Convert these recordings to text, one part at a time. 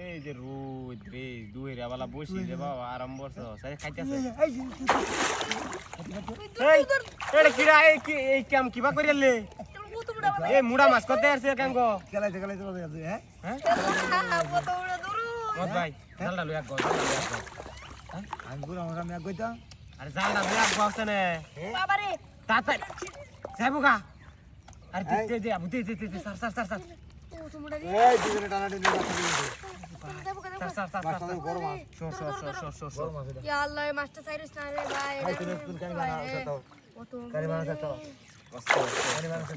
এই যে রোদ রে দুইরা বালা বসি রে বাবা আরাম বসো সাই খাইতেছে এই এটা কিরা এই কাম কিবা করিলে এই মুড়া মাছ করতে আসছে কেন গো খেলাইতে চলে যাচ্ছে হ্যাঁ হ্যাঁ কত উড়ে দূর মত ভাই জালটা লইয়া গো হ্যাঁ আমি পুরো আমার আমি কইতা আরে জালটা লইয়া গো আছে না বাবা রে তাতা যাইবো গা আরে দে আবু দে সার ও তোমরা রে এই দুজনে টানাটানি মাথা দিয়ে সার মাছটা বড় মাছ সর বড় মাছ এটা ইয়া আল্লাহ এই মাছটা সাইরিস না রে ভাই ভাই তুমি কোন কারি বানা আছে তো কারি বানা আছে তো কারি বানা আছে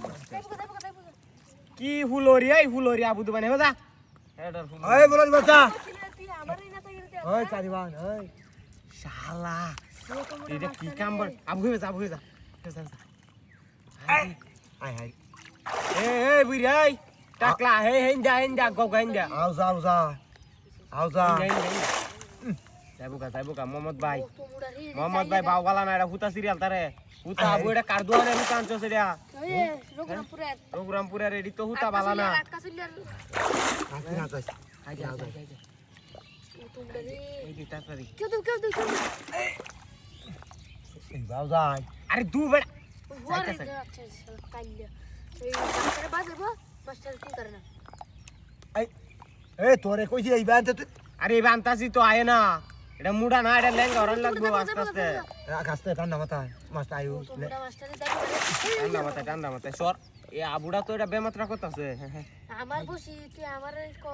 কি হুলোরি আবু দু বানে বাজা এডর হুলো ওই বলো বাচ্চা আমারই না তাই রে ওই কারি বান ওই শালা এটা কি কাম বল আবু হয়ে যা আই হাই এই বুইরাই টাকলা হেন্দা গগা হেন্দা আউজা যাইবো গা মোহাম্মদ ভাই তোমরা রে মোহাম্মদ ভাই বাওগালা না এটা হুতা সিরিয়াল তারে হুতা আবু এটা কার দোয়ানে হুতা আনছো সেটা এ রঘুরামপুরের রঘুরামপুরের এডি তো হুতা বালা না আটকা চলিয়ার কাকি না যাই আই যা তোমরা রে এই দি তাড়াতাড়ি কেউ এই আউজা আরে দু বেড়া ওরে আচ্ছা কাইলা এই মাস্টার বাজেবো মাস্টার কি করে না এই তোরে কইছি এই বানতে তুই আরে বান্তাসি তো আয় না এটা মুড়া না এটা লেঙ্গা হরন লাগবো আস্তে আস্তে কাস্তে ঠান্ডা মাথা মাছটা আয়ু তোমরা মাস্টারে দেখো ঠান্ডা মাথায় সর এ আবুড়া তো এটা বেমাত্রা করতেছে আমার বসি তুই আমার ক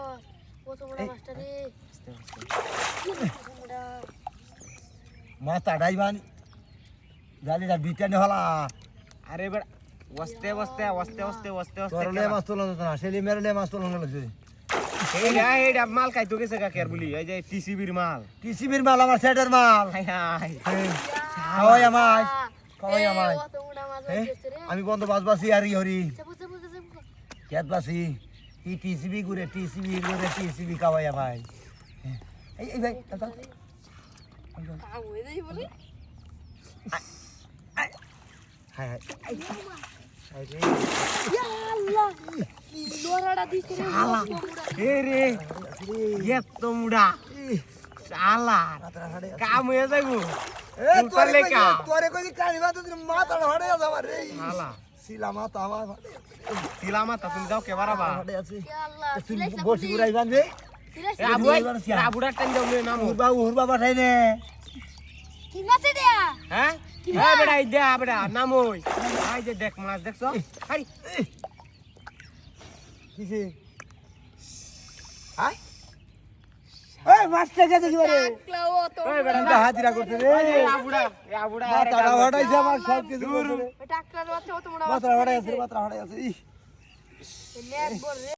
ও তোমরা মাস্টারে তোমরা মাথা ডাইবানি জালিটা বিটানে হলা আরে বেড়া ওস্তে তোরলে মাছ তোলা তো না সেলি মেরলে মাছ তোলা লাগছে এইটা মাল খাইতো গেছে কাকের বলি এই যে টিসিবির মাল টিসিবির মাল আমার সেটের মাল হাই হাই খাওয়াই আমায় খাওয়াই আমায় ও তোমরা মাছ হ্যাঁ? ধরতে রে আমি বন্ধ বাসবাসি আর হরি যাবো কেত বাসি ই টিসিবি ঘুরে টিসিবি খাওয়াই আমায় এই ভাই কাম হয়ে যাই বলে হাই হাই ইয়া আল্লাহ কি লোরাটা দিছে রে শালা এ রে এত মুড়া শালা কাম হয়ে যাইবো তোরে কই কানি মাথা মাথা হড়ে আছে আমার রে শালা শিলা মাথা আমার তিলামাতা তুমি যাও কে বারাবা হড়ে আছে ইয়া আল্লাহ তুই বসি ঘুরাই বানবে এ আবুড়া টাইম দাও নাম হুরবা পাঠাই নে কি মাছ দেয়া হ্যাঁ হ্যাঁ বেড়া এই দে বেড়া নাম ওই আই যে দেখ মাছ দেখছো হাই কিসে আই এই মাছটা কে দেখি রে টাকলা ও তো ওই বেড়া এটা হাজিরা করতে রে আবুড়া মাথা হড়াইছে আমার সব কিছু টাকলা ও তোমরা মাথা হড়াই আছে মাথা হড়াই আছে নেট বল রে